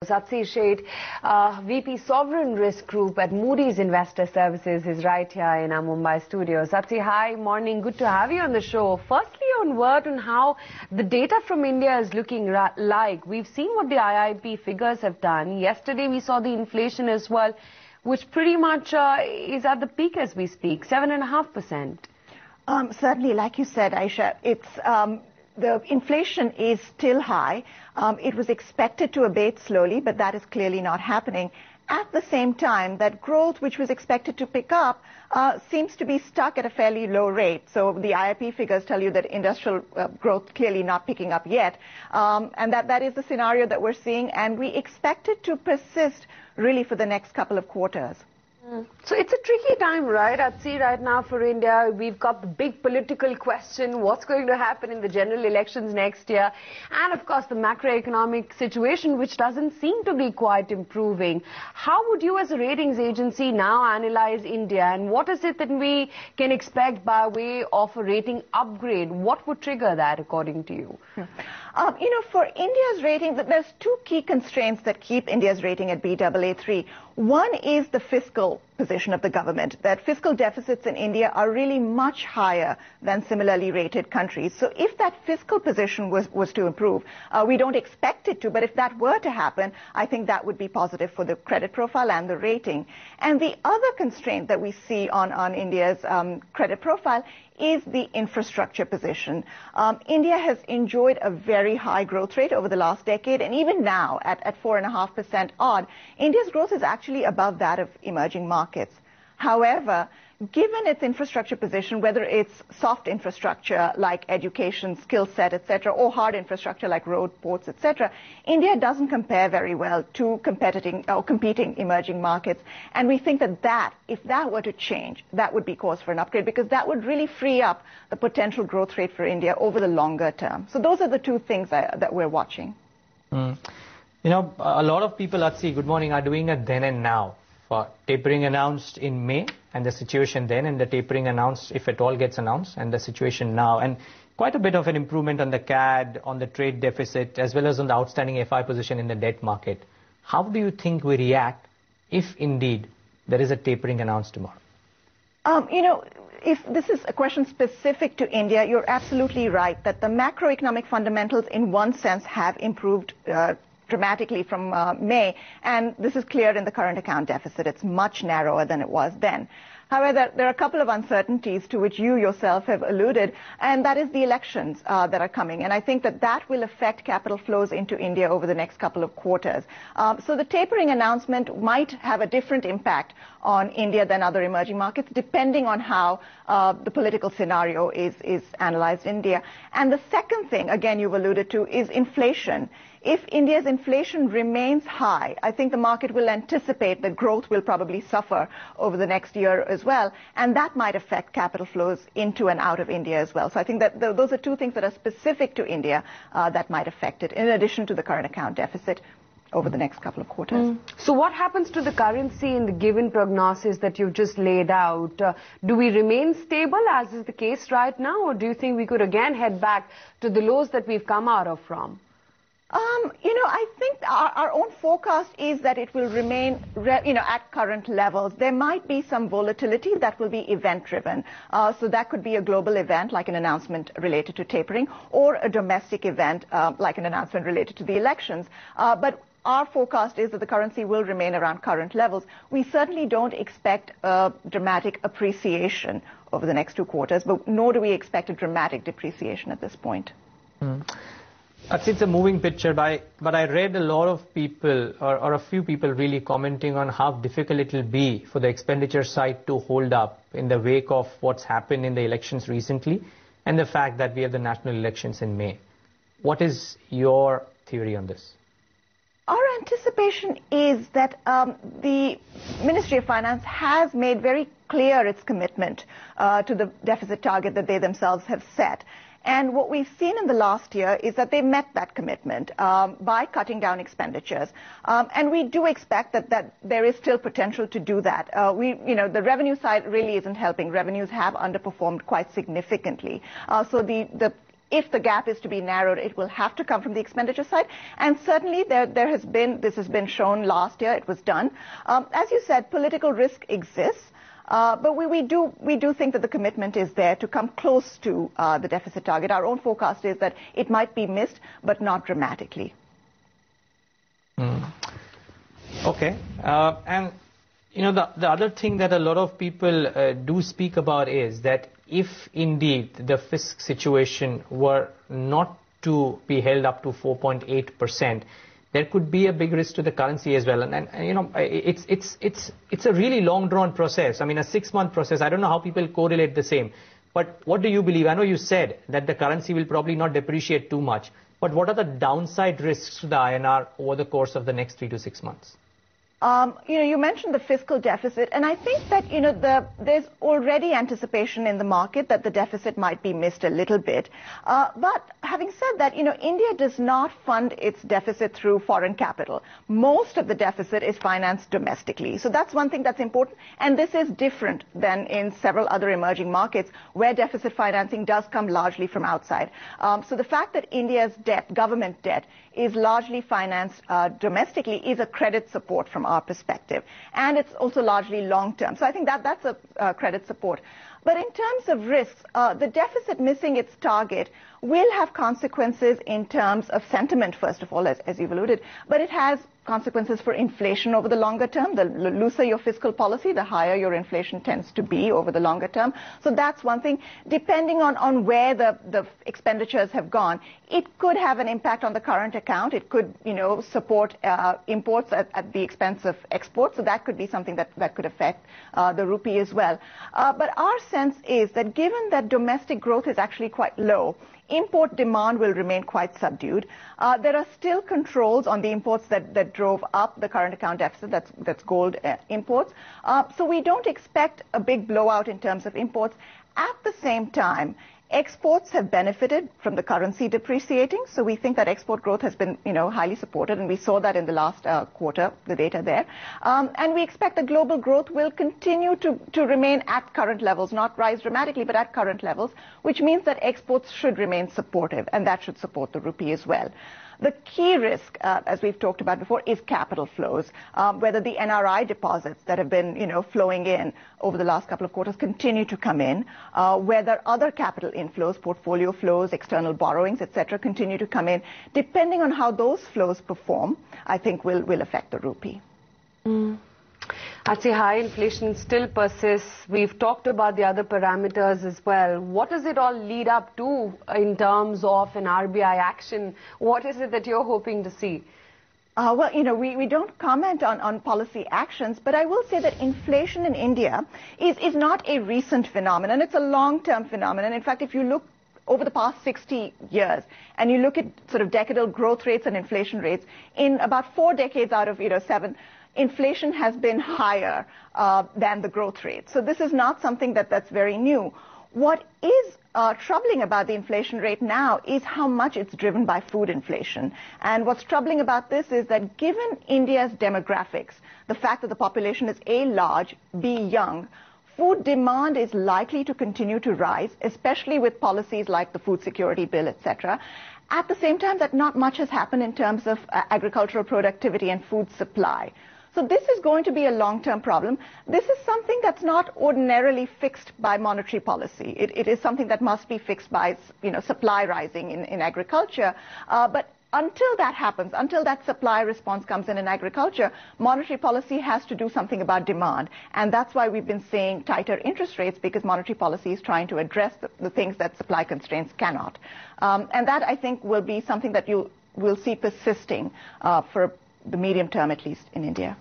Satsi Sheth, VP Sovereign Risk Group at Moody's Investor Services, is right here in our Mumbai studio. Satsi, hi, morning. Good to have you on the show. Firstly, on word on how the data from India is looking like. We've seen what the IIP figures have done. Yesterday, we saw the inflation as well, which pretty much is at the peak as we speak, 7.5%. Certainly, like you said, Aisha, the inflation is still high. It was expected to abate slowly, but that is clearly not happening. At the same time, that growth, which was expected to pick up, seems to be stuck at a fairly low rate. So the IIP figures tell you that industrial growth clearly not picking up yet. And that is the scenario that we're seeing, and we expect it to persist really for the next couple of quarters. So it's a tricky time, right? I'd see right now for India, we've got the big political question, what's going to happen in the general elections next year, and of course the macroeconomic situation, which doesn't seem to be quite improving. How would you as a ratings agency now analyze India, and what is it that we can expect by way of a rating upgrade? What would trigger that according to you? For India's rating, there's two key constraints that keep India's rating at Baa3. One is the fiscal position of the government, that fiscal deficits in India are really much higher than similarly rated countries. So if that fiscal position was to improve, we don't expect it to, but if that were to happen, I think that would be positive for the credit profile and the rating. And the other constraint that we see on India's credit profile is the infrastructure position. India has enjoyed a very high growth rate over the last decade, and even now at 4.5% odd, India's growth is actually above that of emerging markets. However, given its infrastructure position, whether it's soft infrastructure like education, skill set, etc., or hard infrastructure like road, ports, etc., India doesn't compare very well to competing emerging markets. And we think that if that were to change, that would be cause for an upgrade, because that would really free up the potential growth rate for India over the longer term. So those are the two things that we're watching. You know, a lot of people, Atsi, good morning, are doing a then and now. For tapering announced in May and the situation then, and the tapering announced, if at all gets announced, and the situation now. And quite a bit of an improvement on the CAD, on the trade deficit, as well as on the outstanding FI position in the debt market. How do you think we react if indeed there is a tapering announced tomorrow? If this is a question specific to India, you're absolutely right that the macroeconomic fundamentals in one sense have improved dramatically from May, and this is clear in the current account deficit. It's much narrower than it was then. However, there are a couple of uncertainties to which you yourself have alluded, and that is the elections that are coming. And I think that will affect capital flows into India over the next couple of quarters. So the tapering announcement might have a different impact on India than other emerging markets, depending on how the political scenario is analyzed in India. And the second thing, again, you've alluded to, is inflation. If India's inflation remains high, I think the market will anticipate that growth will probably suffer over the next year as well, and that might affect capital flows into and out of India as well. So I think that those are two things that are specific to India that might affect it, in addition to the current account deficit over the next couple of quarters. So what happens to the currency in the given prognosis that you've just laid out? Do we remain stable, as is the case right now, or do you think we could again head back to the lows that we've come out of from? I think our own forecast is that it will remain, at current levels. There might be some volatility that will be event-driven. So that could be a global event, like an announcement related to tapering, or a domestic event, like an announcement related to the elections. But our forecast is that the currency will remain around current levels. We certainly don't expect a dramatic appreciation over the next 2 quarters, but nor do we expect a dramatic depreciation at this point. It's a moving picture, but I read a lot of people, or a few people really commenting on how difficult it will be for the expenditure side to hold up in the wake of what's happened in the elections recently, and the fact that we have the national elections in May. What is your theory on this? Our anticipation is that the Ministry of Finance has made very clear its commitment to the deficit target that they themselves have set. And what we've seen in the last year is that they met that commitment by cutting down expenditures. And we do expect that there is still potential to do that. The revenue side really isn't helping. Revenues have underperformed quite significantly. So the if the gap is to be narrowed, it will have to come from the expenditure side. And certainly this has been shown last year, it was done. As you said, political risk exists. But we do think that the commitment is there to come close to the deficit target. Our own forecast is that it might be missed, but not dramatically. Okay. And, the other thing that a lot of people do speak about is that if indeed the fiscal situation were not to be held up to 4.8%, there could be a big risk to the currency as well. And it's a really long drawn process. I mean, a 6-month process. I don't know how people correlate the same. But what do you believe? I know you said that the currency will probably not depreciate too much. But what are the downside risks to the INR over the course of the next 3 to 6 months? You mentioned the fiscal deficit, and I think that, there's already anticipation in the market that the deficit might be missed a little bit. But having said that, India does not fund its deficit through foreign capital. Most of the deficit is financed domestically. So that's one thing that's important. And this is different than in several other emerging markets where deficit financing does come largely from outside. So the fact that India's debt, government debt, is largely financed domestically is a credit support from our perspective. And it's also largely long-term. So I think that's a credit support. But in terms of risks, the deficit missing its target will have consequences in terms of sentiment, first of all, as you've alluded, but it has consequences for inflation over the longer term. The looser your fiscal policy, the higher your inflation tends to be over the longer term. So that's one thing. Depending on where the expenditures have gone, it could have an impact on the current account. It could, support imports at the expense of exports. So that could be something that could affect the rupee as well. But our sense is that given that domestic growth is actually quite low, import demand will remain quite subdued. There are still controls on the imports that drove up the current account deficit, that's gold imports. So we don't expect a big blowout in terms of imports. At the same time, exports have benefited from the currency depreciating, so we think that export growth has been, highly supported, and we saw that in the last quarter, the data there. And we expect that global growth will continue to remain at current levels, not rise dramatically, but at current levels, which means that exports should remain supportive, and that should support the rupee as well. The key risk, as we've talked about before, is capital flows, whether the NRI deposits that have been, flowing in over the last couple of quarters continue to come in, whether other capital inflows, portfolio flows, external borrowings, etc., continue to come in. Depending on how those flows perform, I think will affect the rupee. I'd say high inflation still persists. We've talked about the other parameters as well. What does it all lead up to in terms of an RBI action? What is it that you're hoping to see? Well, we don't comment on policy actions, but I will say that inflation in India is not a recent phenomenon. It's a long-term phenomenon. In fact, if you look over the past 60 years, and you look at sort of decadal growth rates and inflation rates, in about 4 decades out of 7, inflation has been higher than the growth rate. So this is not something that's very new. What is troubling about the inflation rate now is how much it's driven by food inflation. And what's troubling about this is that given India's demographics, the fact that the population is A, large, B, young, food demand is likely to continue to rise, especially with policies like the food security bill, etc. At the same time, that not much has happened in terms of agricultural productivity and food supply. So this is going to be a long-term problem. This is something that's not ordinarily fixed by monetary policy. It is something that must be fixed by, supply rising in agriculture. But until that happens, until that supply response comes in agriculture, monetary policy has to do something about demand. And that's why we've been seeing tighter interest rates, because monetary policy is trying to address the things that supply constraints cannot. And that, I think, will be something that we'll see persisting for the medium term, at least in India.